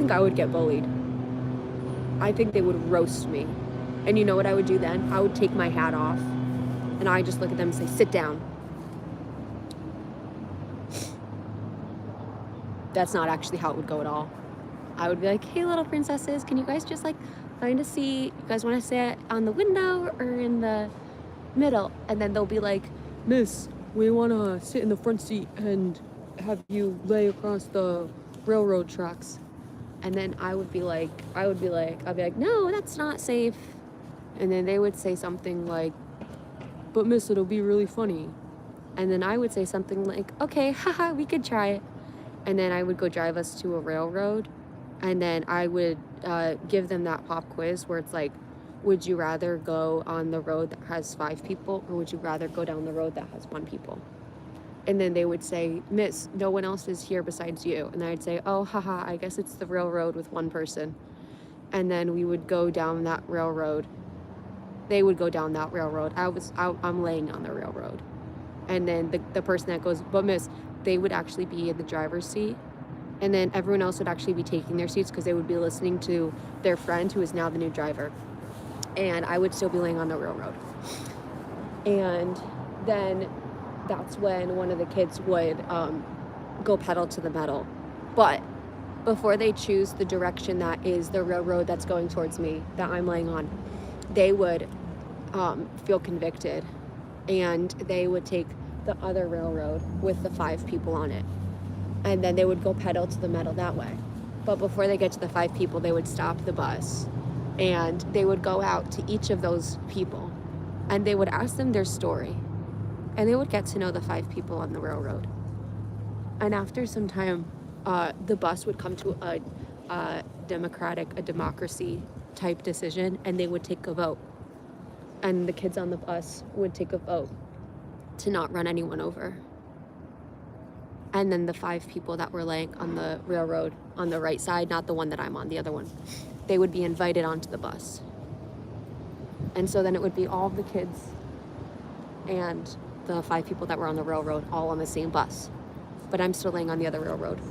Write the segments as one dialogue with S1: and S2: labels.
S1: think I would get bullied. I think they would roast me. And you know what I would do then? I would take my hat off and I just look at them and say, sit down. That's not actually how it would go at all. I would be like, hey, little princesses, can you guys just like find a seat? You guys want to sit on the window or in the middle? And then they'll be like, miss, we want to sit in the front seat and have you lay across the railroad tracks. And then I'd be like, no, that's not safe. And then they would say something like, but miss, it'll be really funny. And then I would say something like, okay, haha, we could try it. And then I would go drive us to a railroad. And then I would give them that pop quiz where it's like, would you rather go on the road that has 5 people or would you rather go down the road that has 1 people? And then they would say, miss, no one else is here besides you. And I'd say, oh, haha, I guess it's the railroad with 1 person. And then we would go down that railroad. They would go down that railroad. I'm laying on the railroad. And then the person that goes, but miss, they would actually be in the driver's seat. And then everyone else would actually be taking their seats because they would be listening to their friend who is now the new driver. And I would still be laying on the railroad. And then that's when one of the kids would go pedal to the metal. But before they choose the direction that is the railroad that's going towards me, that I'm laying on, they would feel convicted. And they would take the other railroad with the 5 people on it. And then they would go pedal to the metal that way. But before they get to the 5 people, they would stop the bus. And they would go out to each of those people. And they would ask them their story. And they would get to know the 5 people on the railroad. And after some time, the bus would come to a democracy type decision. And they would take a vote. And the kids on the bus would take a vote to not run anyone over. And then the 5 people that were laying on the railroad on the right side, not the one that I'm on, the other one, they would be invited onto the bus. And so then it would be all the kids and the 5 people that were on the railroad all on the same bus. But I'm still laying on the other railroad.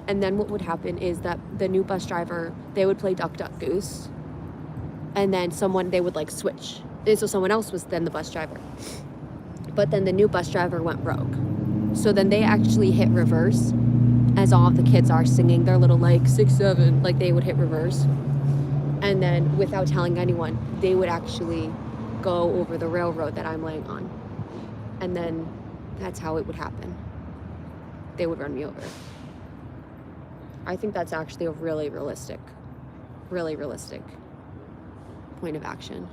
S1: And then what would happen is that the new bus driver, they would play Duck, Duck, Goose. And then they would like switch. And so someone else was then the bus driver. But then the new bus driver went rogue. So then they actually hit reverse as all of the kids are singing their little like 6, 7, like they would hit reverse. And then without telling anyone, they would actually go over the railroad that I'm laying on. And then that's how it would happen. They would run me over. I think that's actually a really realistic point of action.